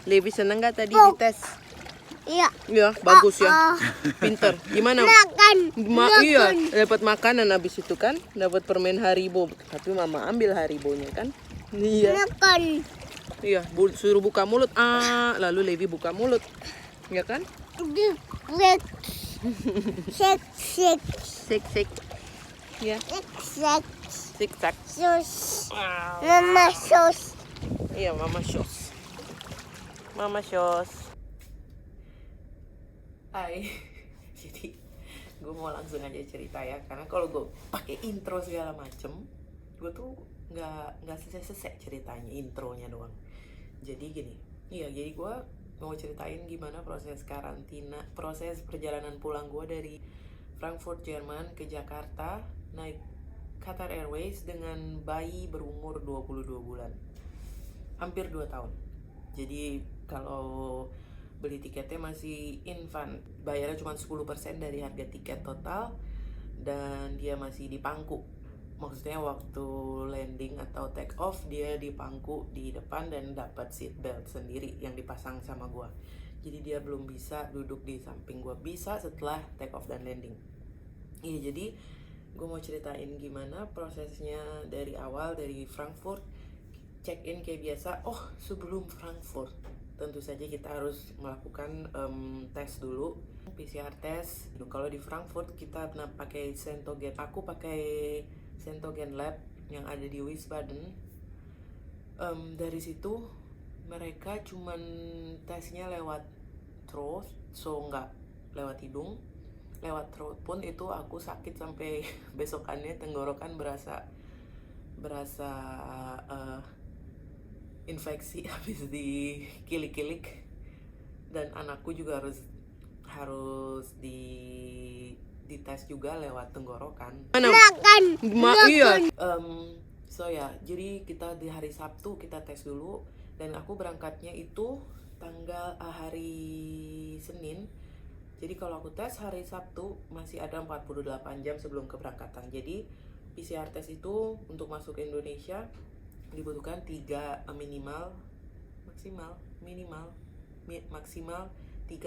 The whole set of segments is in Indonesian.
Levi seneng gak tadi di tes? Iya. Iya, bagus ya. Pinter. Gimana? Iya, dapat makanan habis itu kan, dapat permen Haribo. Tapi mama ambil Haribonya kan? Iya. Makan. Iya, suruh buka mulut. Lalu Levi buka mulut. Ya kan? Sek. Sek. Ya. Sek. Sik-sak. Sus. Mama sus. Iya, mama sos. Mama sos. Hai. Jadi gue mau langsung aja cerita ya, karena kalau gue pakai intro segala macem, gue tuh nggak selesai ceritanya, intronya doang. Jadi gini, jadi gue mau ceritain gimana proses karantina, proses perjalanan pulang gue dari Frankfurt, Jerman ke Jakarta naik Qatar Airways dengan bayi berumur 22 bulan, hampir 2 tahun. Jadi kalau beli tiketnya masih infant, bayarnya cuma 10% dari harga tiket total, dan dia masih di pangku. Maksudnya waktu landing atau take off dia di pangku di depan dan dapat seat belt sendiri yang dipasang sama gua. Jadi dia belum bisa duduk di samping gua, bisa setelah take off dan landing. Iya, jadi gue mau ceritain gimana prosesnya dari awal, dari Frankfurt check in kayak biasa. Sebelum Frankfurt tentu saja kita harus melakukan tes dulu, PCR tes. Kalau di Frankfurt kita pernah pakai Centogen, aku pakai Centogen Lab yang ada di Wiesbaden. Dari situ mereka cuman tesnya lewat throat, so nggak lewat hidung. Lewat throat pun itu aku sakit sampai besokannya tenggorokan berasa infeksi habis dikilik-kilik, dan anakku juga harus dites juga lewat tenggorokan. Makan. Iya. Jadi kita di hari Sabtu kita tes dulu, dan aku berangkatnya itu hari Senin. Jadi kalau aku tes hari Sabtu masih ada 48 jam sebelum keberangkatan. Jadi PCR tes itu untuk masuk ke Indonesia dibutuhkan 3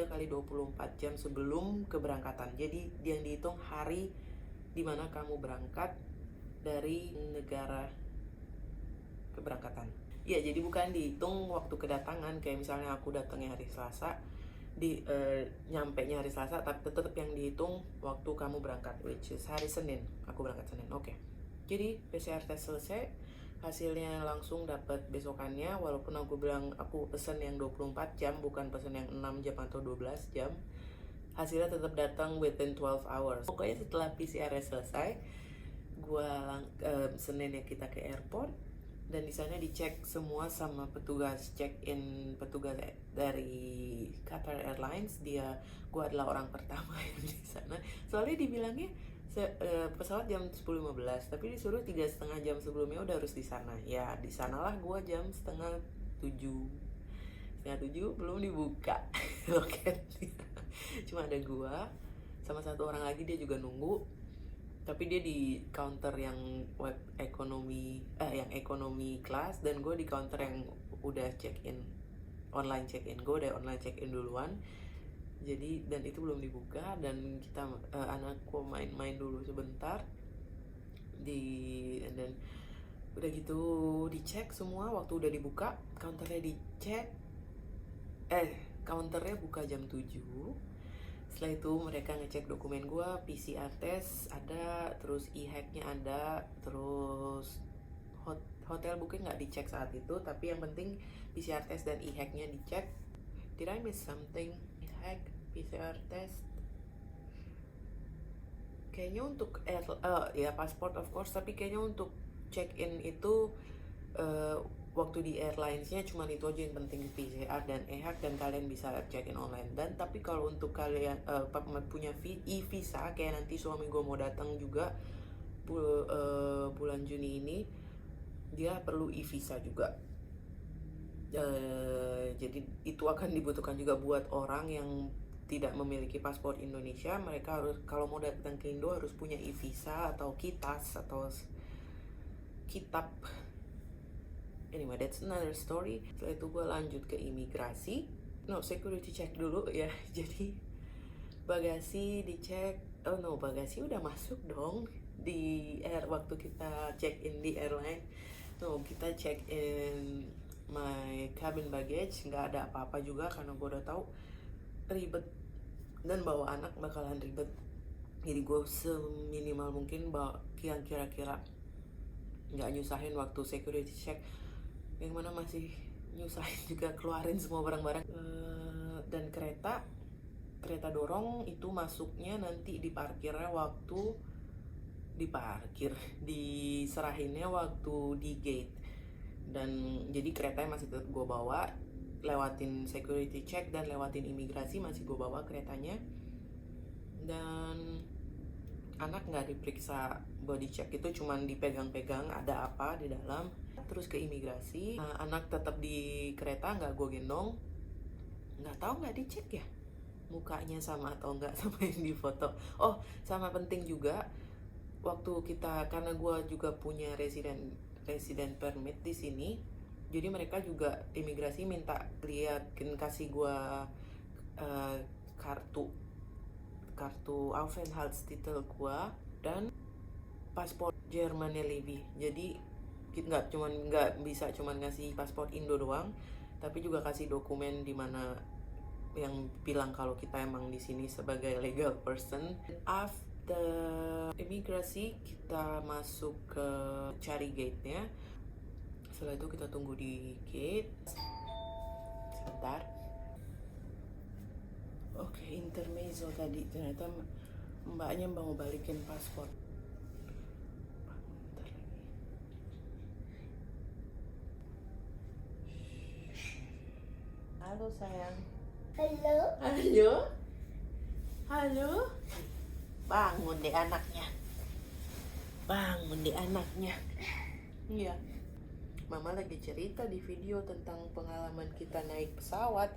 kali 24 jam sebelum keberangkatan. Jadi yang dihitung hari dimana kamu berangkat dari negara keberangkatan. Ya, jadi bukan dihitung waktu kedatangan, kayak misalnya aku datangnya hari Selasa, nyampe nya hari Selasa, tapi tetap yang dihitung waktu kamu berangkat, which is hari Senin. Aku berangkat Senin. Oke. Jadi PCR test selesai, hasilnya langsung dapat besokannya. Walaupun aku bilang aku pesen yang 24 jam, bukan pesen yang 6 jam atau 12 jam, hasilnya tetap datang within 12 hours. Pokoknya setelah PCR selesai, Seninnya kita ke airport, dan di sana dicek semua sama petugas check-in, petugas dari Qatar Airlines. Gue adalah orang pertama yang di sana. Soalnya dibilangnya pesawat jam 10.15, tapi disuruh 3,5 jam sebelumnya udah harus di sana. Ya, di sanalah gue jam 6:30 belum dibuka loketnya. Cuma ada gue sama satu orang lagi, dia juga nunggu. Tapi dia di counter yang ekonomi kelas, dan gue di counter yang udah online check in. Gue udah online check in duluan. Jadi, dan itu belum dibuka, dan kita anakku main-main dulu sebentar dan udah gitu dicek semua. Waktu udah dibuka counternya, counternya buka jam 7. Setelah itu mereka ngecek dokumen gue, PCR test ada, terus e-hack-nya ada, terus hotel booking nggak dicek saat itu, tapi yang penting PCR test dan e-hack-nya dicek. Did I miss something? E-hack, PCR test. Kayaknya untuk passport of course, tapi kayaknya untuk check-in itu waktu di airlines-nya cuma itu aja yang penting, PCR dan e-hack, dan kalian bisa check-in online. Dan tapi kalau untuk kalian punya e-visa, kayak nanti suami gue mau datang juga bulan Juni ini, dia perlu e-visa juga. Jadi itu akan dibutuhkan juga buat orang yang tidak memiliki paspor Indonesia. Mereka harus, kalau mau datang ke Indo, harus punya e-visa atau kitas atau kitab Anyway, that's another story. Setelah itu gue lanjut ke imigrasi. No, security check dulu ya. Jadi bagasi dicek. Oh no, bagasi udah masuk dong di waktu kita check in di airline. No, kita check in my cabin baggage, nggak ada apa-apa juga karena gue udah tahu ribet dan bawa anak bakalan ribet. Jadi gue seminimal mungkin bawa yang kira-kira nggak nyusahin waktu security check, yang mana masih nyusahin juga keluarin semua barang-barang. Dan kereta dorong itu masuknya nanti diparkirnya waktu diserahinnya waktu di gate. Dan jadi keretanya masih tetap gue bawa, lewatin security check dan lewatin imigrasi masih gue bawa keretanya. Dan anak nggak diperiksa body check, itu cuman dipegang-pegang ada apa di dalam. Terus ke imigrasi, anak tetap di kereta, nggak gue gendong. Nggak tahu nggak dicek ya mukanya sama atau enggak sama yang di foto. Oh, sama penting juga waktu kita, karena gue juga punya resident permit di sini, jadi mereka juga imigrasi minta liatin, kasih gue kartu Aufenthaltstitel gue dan paspor Jermannya Levi. Jadi nggak bisa cuman ngasih paspor Indo doang, tapi juga kasih dokumen di mana yang bilang kalau kita emang di sini sebagai legal person. After imigrasi kita masuk ke cari gate-nya. Setelah itu kita tunggu di gate. Sebentar. Oke, intermezzo tadi ternyata mbaknya mau balikin paspor. Bentar lagi. Halo sayang. Halo. Bangun deh anaknya. Iya. Mama lagi cerita di video tentang pengalaman kita naik pesawat.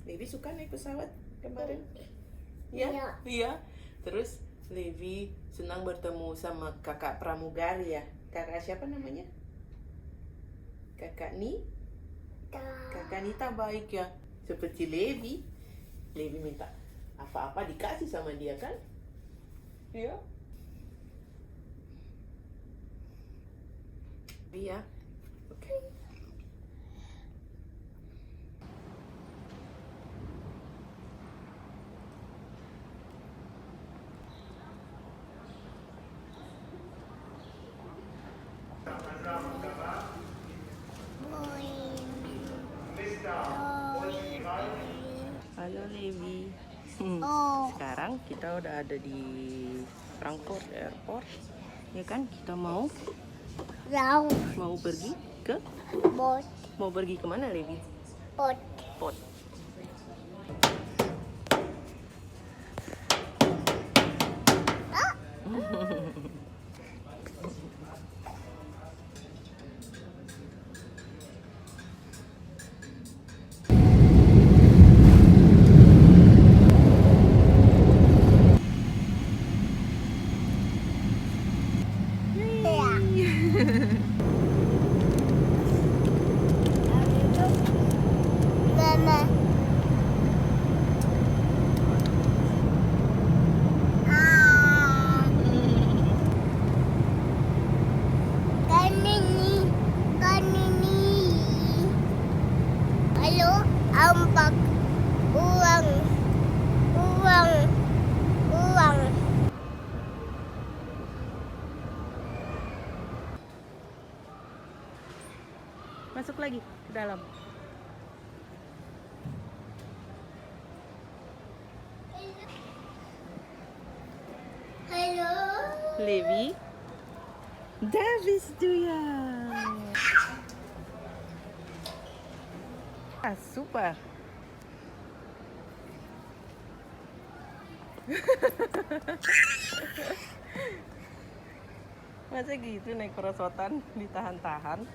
Levi suka naik pesawat kemarin? Iya. Terus Levi senang bertemu sama kakak pramugari ya. Kakak siapa namanya? Kakak Nita baik ya. Seperti Levi minta apa-apa dikasih sama dia kan? Iya. Iya. Oke. Halo Levi. Sekarang kita udah ada di Frankfurt Airport. Ya kan? Kita mau pergi ke Bot. Mau pergi kemana Levi? Pot. Mama. Kanini. Halo, ampak uang. Masuk lagi ke dalam. Halo. Levi. Davis dia. Super. Masa gitu naik perosotan ditahan-tahan.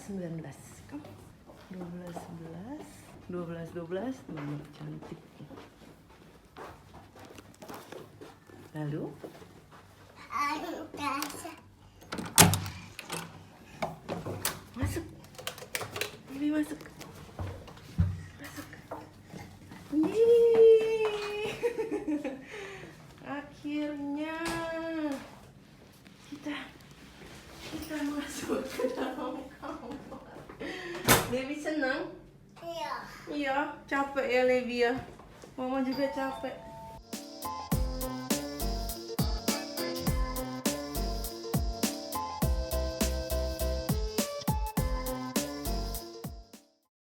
19. Come. 12, 11. 12, 12. Cantik. Lalu? Angkasa. Masuk. Ini masuk. Masuk. Yeay. Akhirnya kita masuk ke dalam kamar. Levi senang? Iya. Iya, capek ya Levi ya. Mama juga capek.